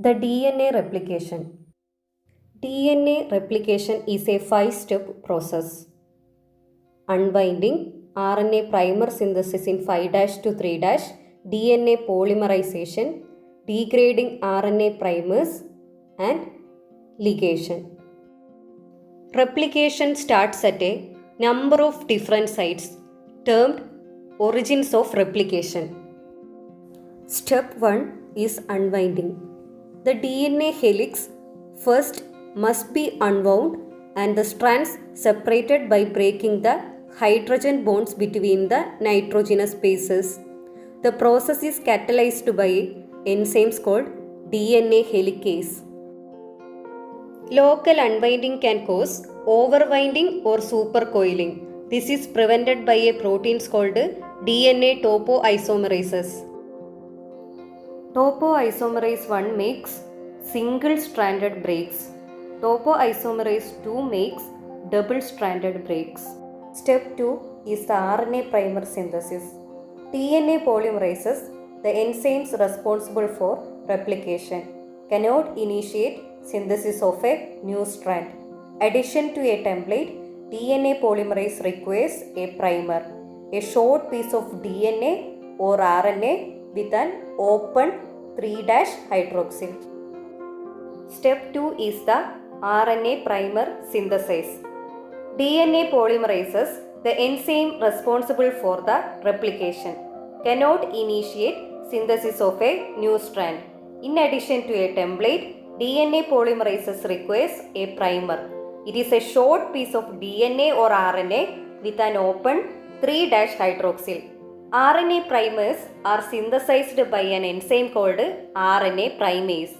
The DNA replication. DNA replication is a 5-step process. Unwinding, RNA primer synthesis in 5' to 3', DNA polymerization, degrading RNA primers, and ligation. Replication starts at a number of different sites termed origins of replication. Step 1 is unwinding. The DNA helix first must be unwound and the strands separated by breaking the hydrogen bonds between the nitrogenous bases. The process is catalyzed by enzymes called DNA helicase. Local unwinding can cause overwinding or supercoiling. This is prevented by a proteins called DNA topoisomerases. Topoisomerase 1 makes single-stranded breaks. Topoisomerase 2 makes double-stranded breaks. Step 2 is the RNA primer synthesis. DNA polymerases, the enzymes responsible for replication, cannot initiate synthesis of a new strand. Addition to a template, DNA polymerase requires a primer, a short piece of DNA or RNA with an open 3' hydroxyl. Step 2 is the RNA primer synthesis. DNA polymerases, the enzyme responsible for the replication, cannot initiate synthesis of a new strand. In addition to a template, DNA polymerases requires a primer. It is a short piece of DNA or RNA with an open 3' hydroxyl. RNA primers are synthesized by an enzyme called RNA primase.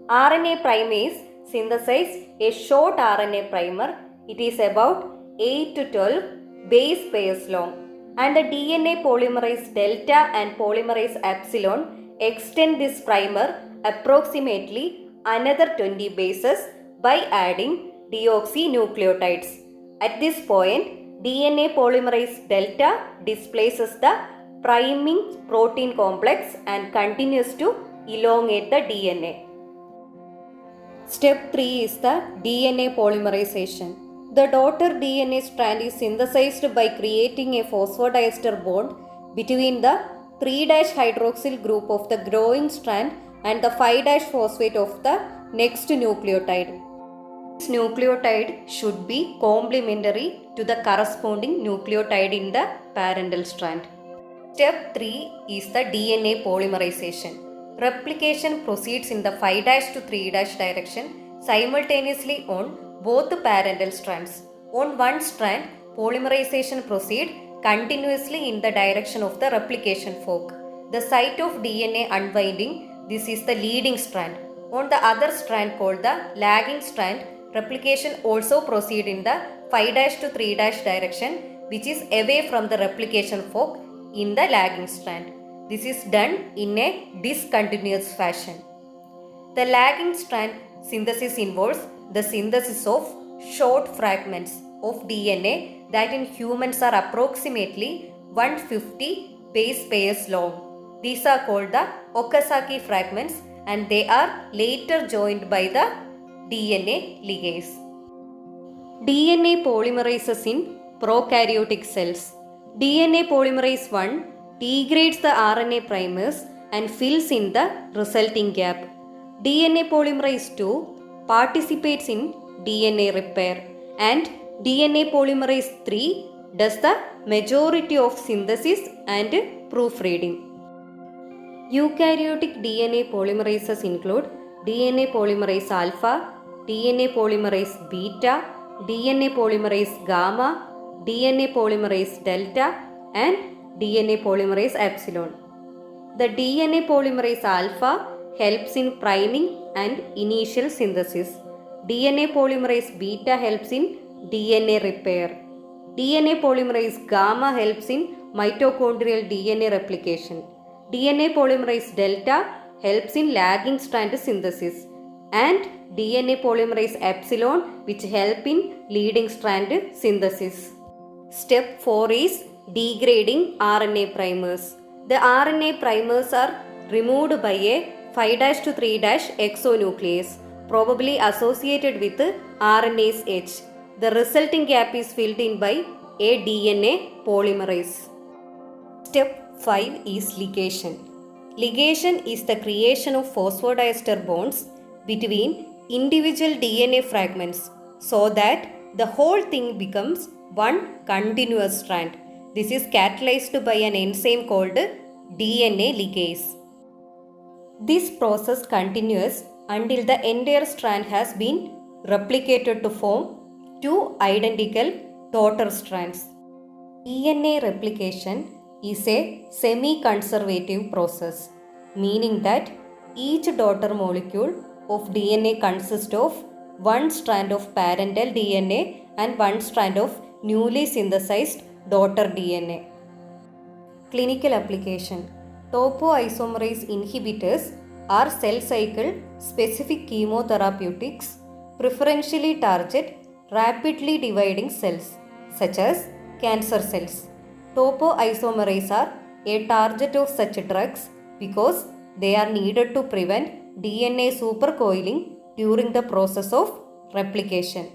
RNA primase synthesizes a short RNA primer. It is about 8 to 12 base pairs long. And the DNA polymerase delta and polymerase epsilon extend this primer approximately another 20 bases by adding deoxynucleotides. At this point, DNA polymerase delta displaces the priming protein complex and continues to elongate the DNA. Step 3 is the DNA polymerization. The daughter DNA strand is synthesized by creating a phosphodiester bond between the 3' hydroxyl group of the growing strand and the 5' phosphate of the next nucleotide. This nucleotide should be complementary to the corresponding nucleotide in the parental strand. Step 3 is the DNA polymerization. Replication proceeds in the 5' to 3' direction simultaneously on both parental strands. On one strand, polymerization proceeds continuously in the direction of the replication fork. The site of DNA unwinding, this is the leading strand. On the other strand called the lagging strand, replication also proceeds in the 5' to 3' direction, which is away from the replication fork in the lagging strand. This is done in a discontinuous fashion. The lagging strand synthesis involves the synthesis of short fragments of DNA that in humans are approximately 150 base pairs long. These are called the Okazaki fragments and they are later joined by the DNA ligase. DNA polymerases in prokaryotic cells. DNA polymerase 1 degrades the RNA primers and fills in the resulting gap. DNA polymerase 2 participates in DNA repair and DNA polymerase 3 does the majority of synthesis and proofreading. Eukaryotic DNA polymerases include DNA polymerase alpha, DNA polymerase beta, DNA polymerase gamma, DNA polymerase delta and DNA polymerase epsilon. The DNA polymerase alpha helps in priming and initial synthesis. DNA polymerase beta helps in DNA repair. DNA polymerase gamma helps in mitochondrial DNA replication. DNA polymerase delta helps in lagging strand synthesis. And DNA polymerase epsilon which help in leading strand synthesis. Step 4 is degrading RNA primers. The RNA primers are removed by a 5' to 3' exonuclease, probably associated with RNase H. The resulting gap is filled in by a DNA polymerase. Step 5 is ligation. Ligation is the creation of phosphodiester bonds between individual DNA fragments so that the whole thing becomes one continuous strand. This is catalyzed by an enzyme called DNA ligase. This process continues until the entire strand has been replicated to form two identical daughter strands. DNA replication is a semi-conservative process, meaning that each daughter molecule of DNA consists of one strand of parental DNA and one strand of newly synthesized daughter DNA. Clinical application. Topoisomerase inhibitors are cell cycle specific chemotherapeutics preferentially target rapidly dividing cells such as cancer cells. Topoisomerase are a target of such drugs because they are needed to prevent DNA supercoiling during the process of replication.